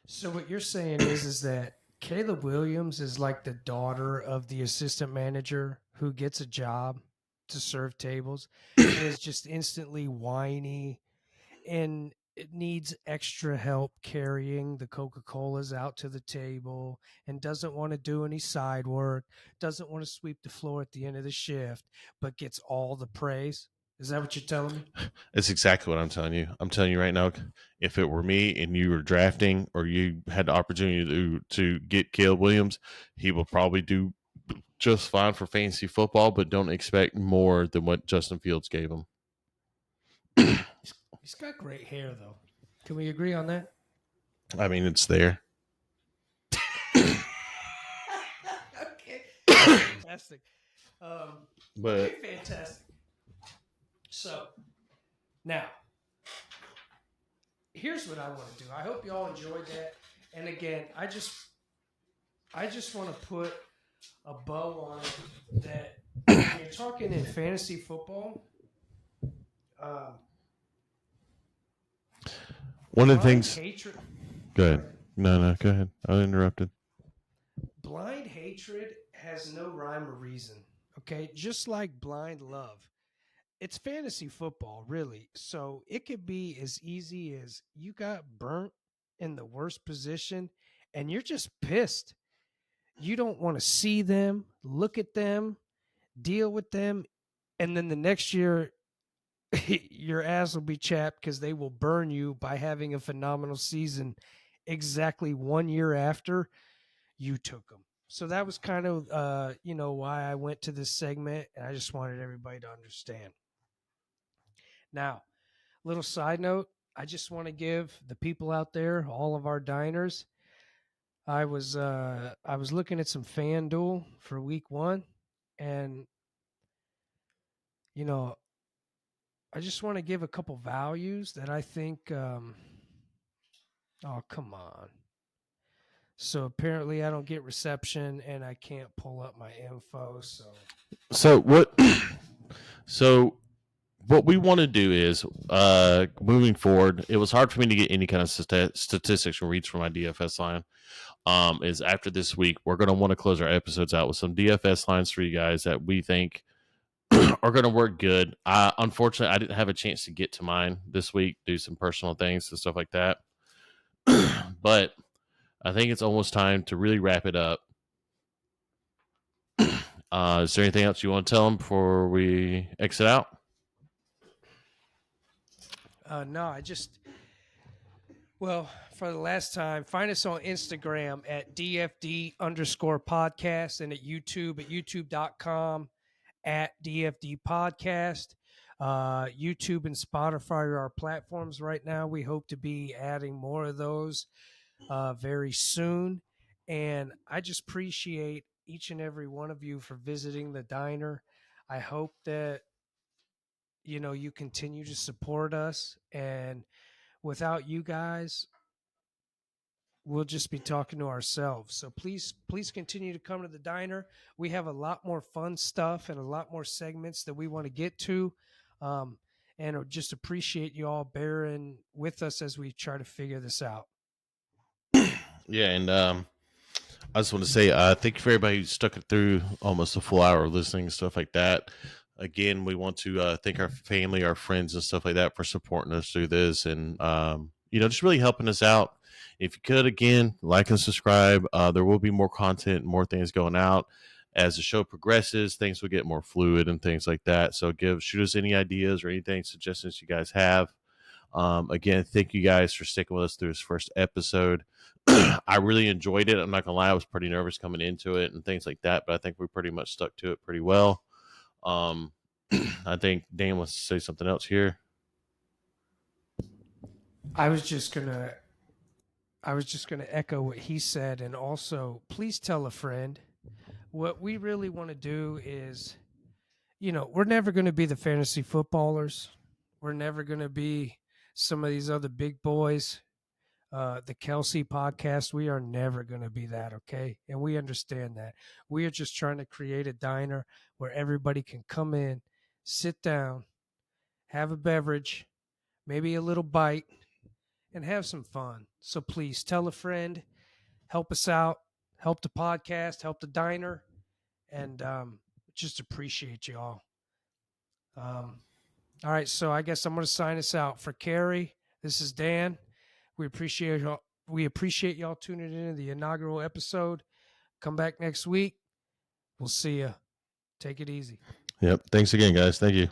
So what you're saying is that Caleb Williams is like the daughter of the assistant manager who gets a job to serve tables and is just instantly whiny and it needs extra help carrying the Coca-Colas out to the table and doesn't want to do any side work, doesn't want to sweep the floor at the end of the shift, but gets all the praise. Is that what you're telling me? That's exactly what I'm telling you. I'm telling you right now, if it were me and you were drafting or you had the opportunity to get Caleb Williams, he will probably do just fine for fantasy football, but don't expect more than what Justin Fields gave him. He's got great hair, though. Can we agree on that? I mean, it's there. Okay. Fantastic. Fantastic. So, now, here's what I want to do. I hope you all enjoyed that. And again, I just want to put a bow on it that when you're talking in fantasy football, one of the things. Hatred. Go ahead. No, go ahead. I interrupted. Blind hatred has no rhyme or reason. Okay, just like blind love. It's fantasy football, really. So it could be as easy as you got burnt in the worst position and you're just pissed. You don't want to see them, look at them, deal with them. and then the next year your ass will be chapped because they will burn you by having a phenomenal season exactly 1 year after you took them. So that was kind of why I went to this segment, and I just wanted everybody to understand. Now, little side note, I just want to give the people out there, all of our diners, I was looking at some FanDuel for week 1, and you know, I just want to give a couple values that I think oh, come on. So apparently I don't get reception and I can't pull up my info, So what? So what we want to do is, moving forward, it was hard for me to get any kind of statistics or reads from my DFS line. Is after this week, we're going to want to close our episodes out with some DFS lines for you guys that we think are going to work good. Unfortunately, I didn't have a chance to get to mine this week, do some personal things and stuff like that. But I think it's almost time to really wrap it up. Is there anything else you want to tell them before we exit out? no, well, for the last time, find us on Instagram at DFD_podcast and at youtube.com at DFD podcast. YouTube and Spotify are our platforms right now. We hope to be adding more of those very soon. And I just appreciate each and every one of you for visiting the diner. I hope that you continue to support us, and without you guys, we'll just be talking to ourselves. So please continue to come to the diner. We have a lot more fun stuff and a lot more segments that we want to get to. And just appreciate you all bearing with us as we try to figure this out. Yeah, and I just want to say thank you for everybody who stuck it through almost a full hour of listening and stuff like that. Again, we want to thank our family, our friends, and stuff like that for supporting us through this, and just really helping us out. If you could, again, like and subscribe. There will be more content, more things going out as the show progresses. Things will get more fluid and things like that. So, shoot us any ideas or anything, suggestions you guys have. Again, thank you guys for sticking with us through this first episode. I really enjoyed it. I'm not gonna lie, I was pretty nervous coming into it and things like that, but I think we pretty much stuck to it pretty well. I think Dan wants to say something else here. I was just gonna echo what he said, and also please tell a friend. What we really want to do is, we're never going to be the fantasy footballers. We're never going to be some of these other big boys. The Kelsey podcast, we are never going to be that, okay? And we understand that. We are just trying to create a diner where everybody can come in, sit down, have a beverage, maybe a little bite, and have some fun. So please tell a friend, help us out, help the podcast, help the diner, and just appreciate you all. All right, so I guess I'm going to sign us out. For Carrie, this is Dan. We appreciate y'all. We appreciate y'all tuning in to the inaugural episode. Come back next week. We'll see you. Take it easy. Yep. Thanks again, guys. Thank you.